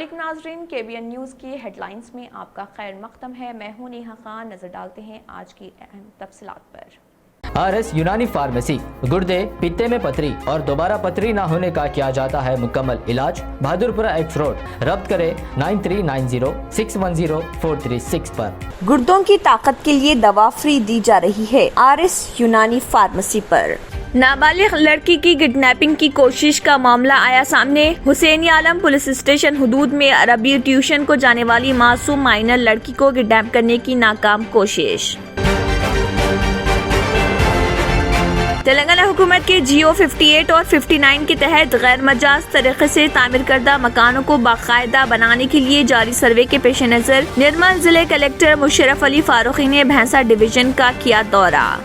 अस्सलाम वालेकुम नाज़रीन, KBN न्यूज़ की हेडलाइंस में आपका खैर मक़दम है। मैं हूं नेहा खान। नज़र डालते हैं आज की अहम तफसीलात पर। RS यूनानी फार्मेसी, गुर्दे, पित्ते में पथरी और दोबारा पथरी ना होने का किया जाता है मुकम्मल इलाज। Bahadurpura x road. रब्त करें 9390610436 पर। गुर्दों की ताकत के लिए दवा फ्री दी जा रही है RS यूनानी फार्मेसी पर। नाबालिग लड़की की किडनैपिंग की कोशिश का मामला आया सामने। हुसैनी आलम पुलिस स्टेशन हुदूद में अरबी ट्यूशन को जाने वाली मासूम माइनर लड़की को किडनैप करने की नाकाम कोशिश। तेलंगाना हुकूमत के GO 58 और 59 के तहत गैर मजाज तरीके से तामीर करदा मकानों को बाकायदा बनाने के लिए जारी सर्वे के पेश नजर निर्मल जिले कलेक्टर मुशर्रफ अली फारूकी ने भैंसा डिवीजन का किया दौरा।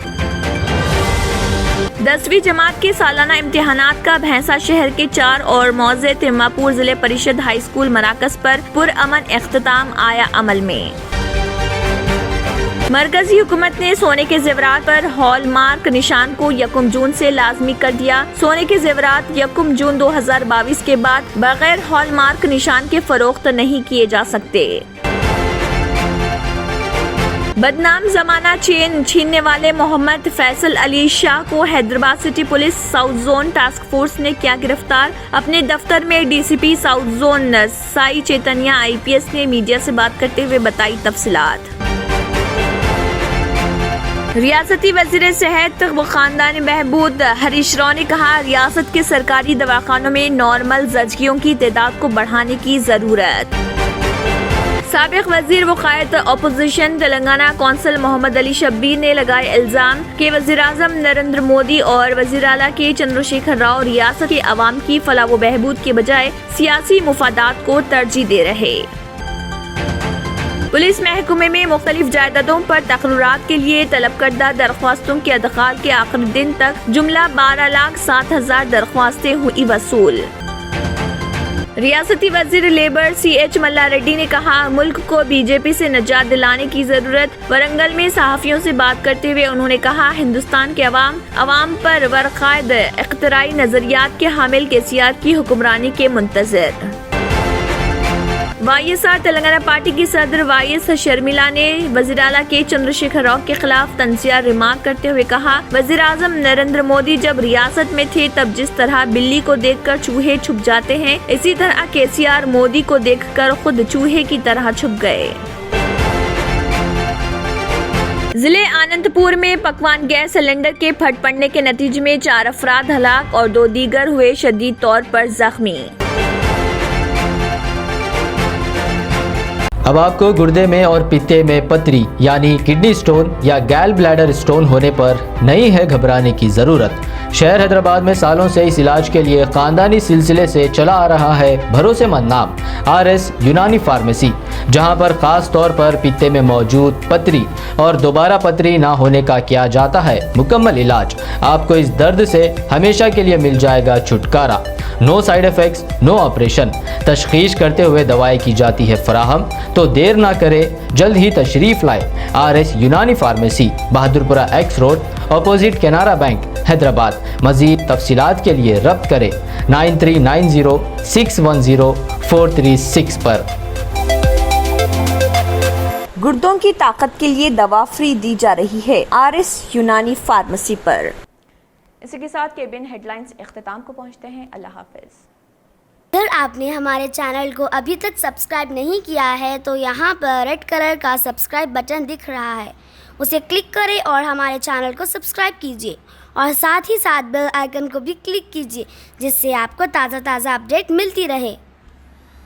10वीं जमात के सालाना इम्तिहानात का भैंसा शहर के 4 और मौजे तिम्मापुर जिले परिषद हाई स्कूल मराकज पर पुरअमन इख्तिताम आया अमल में। मरकजी हुकूमत ने सोने के जेवरात पर हॉलमार्क निशान को 1 जून से लाजमी कर दिया। सोने के जेवरात 1 जून 2022 के बाद बगैर हॉलमार्क निशान के फरोख्त नहीं किए जा सकते। बदनाम जमाना चेन छीनने वाले मोहम्मद फैसल अली शाह को Hyderabad city police south zone task force ने किया गिरफ्तार। अपने दफ्तर में DCP south zone Sai Chaitanya IPS ने मीडिया से बात करते हुए बताई तफसीलात। रियासती वज़ीर सेहत व खानदानी बहबूद हरीश राव ने कहा, रियासत के सरकारी दवाखानों में नॉर्मल ज़चगियों की तादाद को बढ़ाने की ज़रूरत। साबिक वज़ीर व क़ायद अपोजिशन तेलंगाना कौंसिल मोहम्मद अली शब्बीर ने लगाए इल्ज़ाम कि वज़ीर-ए-आज़म नरेंद्र मोदी और वज़ीर आला के चंद्रशेखर राव रियासत के अवाम की फलाह व बहबूद के बजाय सियासी मुफादात को तरजीह दे रहे। पुलिस महकमे में मुख्तलिफ जायदादों पर तकर्रुरात के लिए तलब करदा दरख्वास्तों के अदखाल के आखिरी दिन तक जुमला 12,07,000 दरख्वास्तें हुई वसूल। रियासती वजीर लेबर CH मल्ला रेड्डी ने कहा, मुल्क को BJP से निजात दिलाने की जरूरत। वरंगल में सहाफियों से बात करते हुए उन्होंने कहा, हिंदुस्तान के अवाम पर वरक़ायद इख्तिराई नजरियात के हामिल KCR की हुक्मरानी के मुंतज़िर। YSR तेलंगाना पार्टी की सदर YS शर्मिला ने वज़ीर आला के चंद्रशेखर राव के खिलाफ तंज़िया रिमार्क करते हुए कहा, वज़ीर आज़म नरेंद्र मोदी जब रियासत में थे तब जिस तरह बिल्ली को देखकर चूहे छुप जाते हैं, इसी तरह KCR मोदी को देखकर खुद चूहे की तरह छुप गए। जिले आनंदपुर में पकवान गैस सिलेंडर के फट पड़ने के नतीजे में 4 अफराद हलाक और 2 दीगर हुए शदीद तौर पर जख्मी। अब आपको गुर्दे में और पित्ते में पथरी यानी किडनी स्टोन या गैल ब्लैडर स्टोन होने पर नहीं है घबराने की ज़रूरत। शहर हैदराबाद में सालों से इस इलाज के लिए खानदानी सिलसिले से चला आ रहा है भरोसेमंद नाम RS यूनानी फार्मेसी, जहां पर खास तौर पर पित्ते में मौजूद पथरी और दोबारा पथरी ना होने का किया जाता है मुकम्मल इलाज। आपको इस दर्द से हमेशा के लिए मिल जाएगा छुटकारा। No side effects, no operation. तशखीस करते हुए दवाएं की जाती है फराहम। तो देर ना करें, जल्द ही तशरीफ लाए RS यूनानी pharmacy, Bahadurpura x road, opposite Canara bank, Hyderabad. मज़ीद तफसीलात के लिए रब्त करें 9390610436 पर। गुर्दों की ताकत के लिए दवा फ्री दी जा रही है RS यूनानी फार्मेसी पर। इसी के साथ KBN हेडलाइंस इख्तिताम को पहुंचते हैं। अल्लाह हाफिज। अगर आपने हमारे चैनल को अभी तक सब्सक्राइब नहीं किया है तो यहाँ पर रेड कलर का सब्सक्राइब बटन दिख रहा है, उसे क्लिक करें और हमारे चैनल को सब्सक्राइब कीजिए और साथ ही साथ बेल आइकन को भी क्लिक कीजिए, जिससे आपको ताज़ा अपडेट मिलती रहे।